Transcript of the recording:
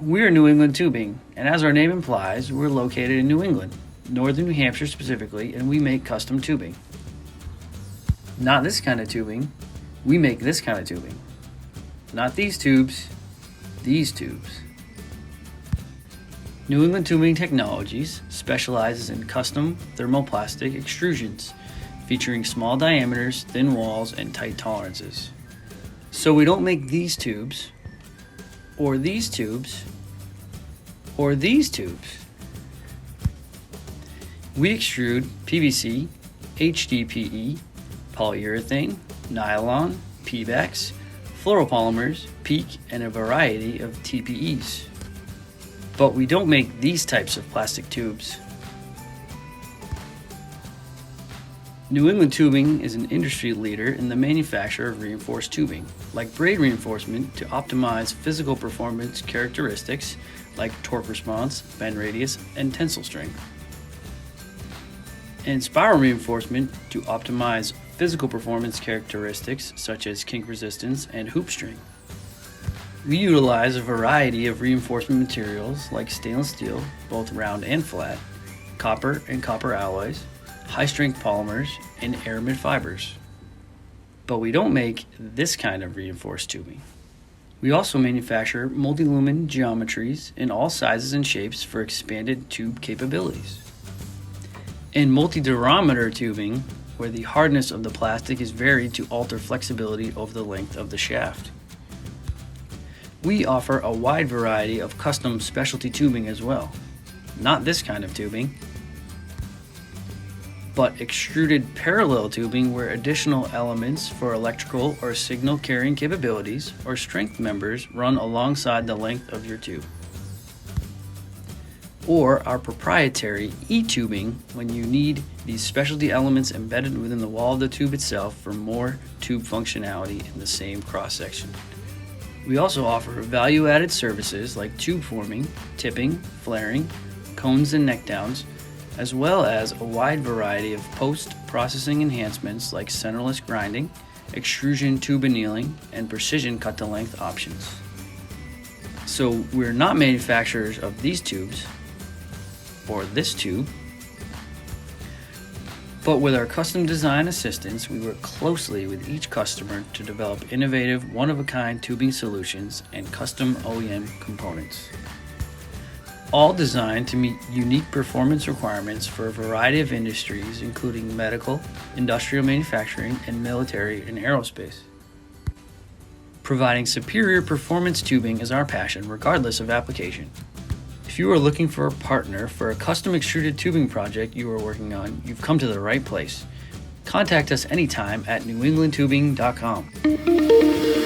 We're New England Tubing, and as our name implies, we're located in New England, northern New Hampshire specifically, and we make custom tubing. Not this kind of tubing, we make this kind of tubing. Not these tubes, these tubes. New England Tubing Technologies specializes in custom thermoplastic extrusions, featuring small diameters, thin walls, and tight tolerances. So we don't make these tubes, or these tubes, or these tubes. We extrude PVC, HDPE, polyurethane, nylon, PVAX, fluoropolymers, PEEK, and a variety of TPEs. But we don't make these types of plastic tubes. New England Tubing is an industry leader in the manufacture of reinforced tubing, like braid reinforcement to optimize physical performance characteristics like torque response, bend radius, and tensile strength, and spiral reinforcement to optimize physical performance characteristics such as kink resistance and hoop strength. We utilize a variety of reinforcement materials like stainless steel, both round and flat, copper and copper alloys, high-strength polymers, and aramid fibers. But we don't make this kind of reinforced tubing. We also manufacture multi-lumen geometries in all sizes and shapes for expanded tube capabilities. And multi-durometer tubing, where the hardness of the plastic is varied to alter flexibility over the length of the shaft. We offer a wide variety of custom specialty tubing as well. Not this kind of tubing, but extruded parallel tubing where additional elements for electrical or signal carrying capabilities or strength members run alongside the length of your tube. Or our proprietary E-tubing when you need these specialty elements embedded within the wall of the tube itself for more tube functionality in the same cross-section. We also offer value-added services like tube forming, tipping, flaring, cones and neck downs, as well as a wide variety of post-processing enhancements like centerless grinding, extrusion tube annealing, and precision cut-to-length options. So we're not manufacturers of these tubes, or this tube, but with our custom design assistance, we work closely with each customer to develop innovative, one-of-a-kind tubing solutions and custom OEM components, all designed to meet unique performance requirements for a variety of industries, including medical, industrial manufacturing, and military and aerospace. Providing superior performance tubing is our passion, regardless of application. If you are looking for a partner for a custom extruded tubing project you are working on, you've come to the right place. Contact us anytime at newenglandtubing.com.